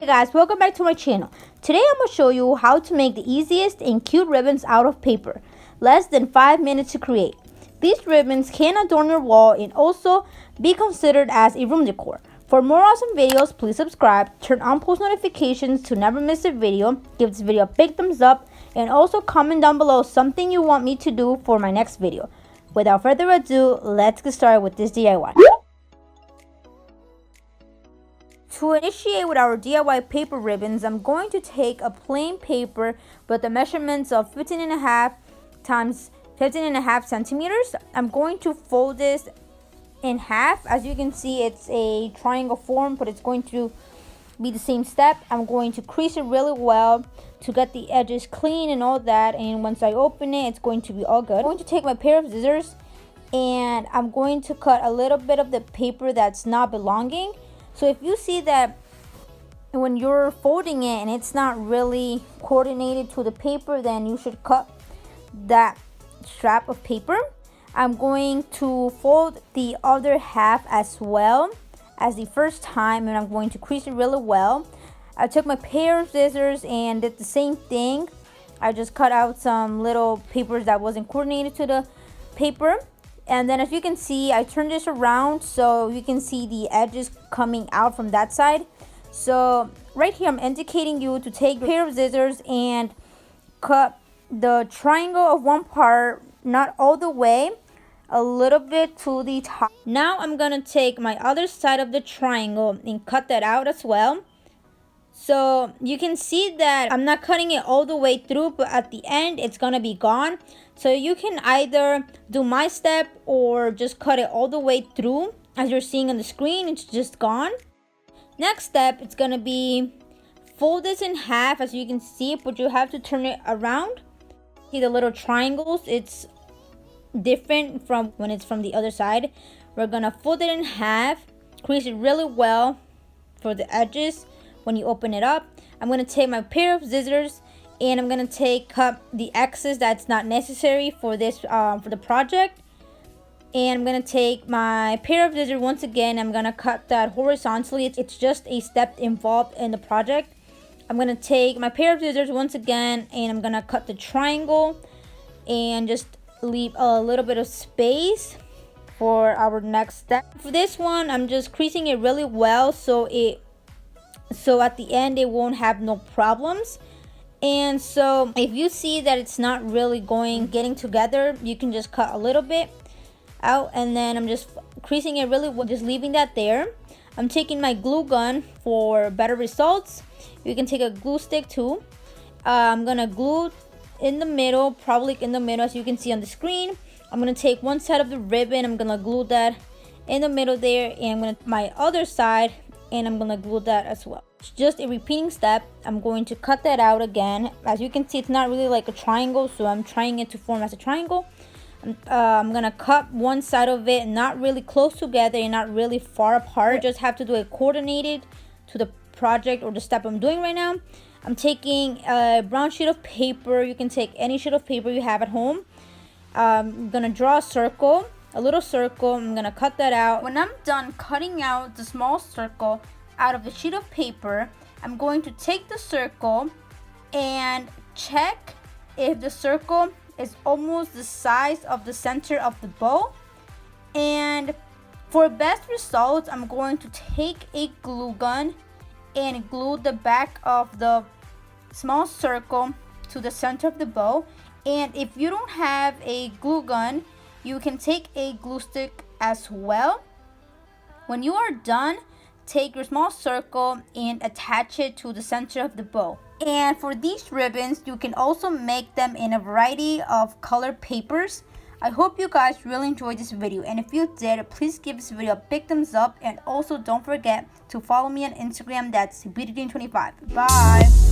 Hey guys, welcome back to my channel. Today I'm going to show you how to make the easiest and cute ribbons out of paper. Less than 5 minutes to create. These ribbons can adorn your wall and also be considered as a room decor. For more awesome videos, please subscribe, turn on post notifications to never miss a video, give this video a big thumbs up, and also comment down below something you want me to do for my next video. Without further ado, let's get started with this DIY. To initiate with our DIY paper ribbons, I'm going to take a plain paper with the measurements of 15.5 times 15.5 centimeters. I'm going to fold this in half. As you can see, it's a triangle form, but it's going to be the same step. I'm going to crease it really well to get the edges clean and all that, and once I open it, it's going to be all good. I'm going to take my pair of scissors and I'm going to cut a little bit of the paper that's not belonging. So if you see that when you're folding it and it's not really coordinated to the paper, then you should cut that strap of paper. I'm going to fold the other half as well as the first time, and I'm going to crease it really well. I took my pair of scissors and did the same thing. I just cut out some little papers that wasn't coordinated to the paper. And then as you can see, I turned this around so you can see the edges coming out from that side. So right here, I'm indicating you to take a pair of scissors and cut the triangle of one part, not all the way, a little bit to the top. Now I'm gonna take my other side of the triangle and cut that out as well. So you can see that I'm not cutting it all the way through, but at the end it's gonna be gone. So you can either do my step or just cut it all the way through. As you're seeing on the screen, it's just gone. Next step, it's gonna be fold this in half, as you can see, but you have to turn it around. See the little triangles, it's different from when it's from the other side. We're gonna fold it in half, crease it really well for the edges. When you open it up, I'm going to take my pair of scissors and I'm going to cut the excess that's not necessary for this for the project. And I'm going to take my pair of scissors once again. I'm going to cut that horizontally. It's just a step involved in the project. I'm going to take my pair of scissors once again and I'm going to cut the triangle and just leave a little bit of space for our next step. For this one, I'm just creasing it really well so at the end it won't have no problems. And so if you see that it's not really getting together, you can just cut a little bit out, and then I'm just creasing it really well, just leaving that there. I'm taking my glue gun for better results. You can take a glue stick too. I'm gonna glue in the middle, probably in the middle, as you can see on the screen. I'm gonna take one side of the ribbon, I'm gonna glue that in the middle there, and I'm gonna my other side, and I'm gonna glue that as well. It's just a repeating step. I'm going to cut that out again. As you can see, it's not really like a triangle, so I'm trying it to form as a triangle. I'm gonna cut one side of it, not really close together and not really far apart. You just have to do it coordinated to the project or the step I'm doing right now. I'm taking a brown sheet of paper. You can take any sheet of paper you have at home. I'm gonna draw a circle, a little circle. I'm gonna cut that out. When I'm done cutting out the small circle out of the sheet of paper, I'm going to take the circle and check if the circle is almost the size of the center of the bow. And for best results, I'm going to take a glue gun and glue the back of the small circle to the center of the bow. And if you don't have a glue gun, you can take a glue stick as well. When you are done, take your small circle and attach it to the center of the bow. And for these ribbons, you can also make them in a variety of colored papers. I hope you guys really enjoyed this video, and if you did, please give this video a big thumbs up, and also don't forget to follow me on Instagram. That's BeautyDream25. Bye.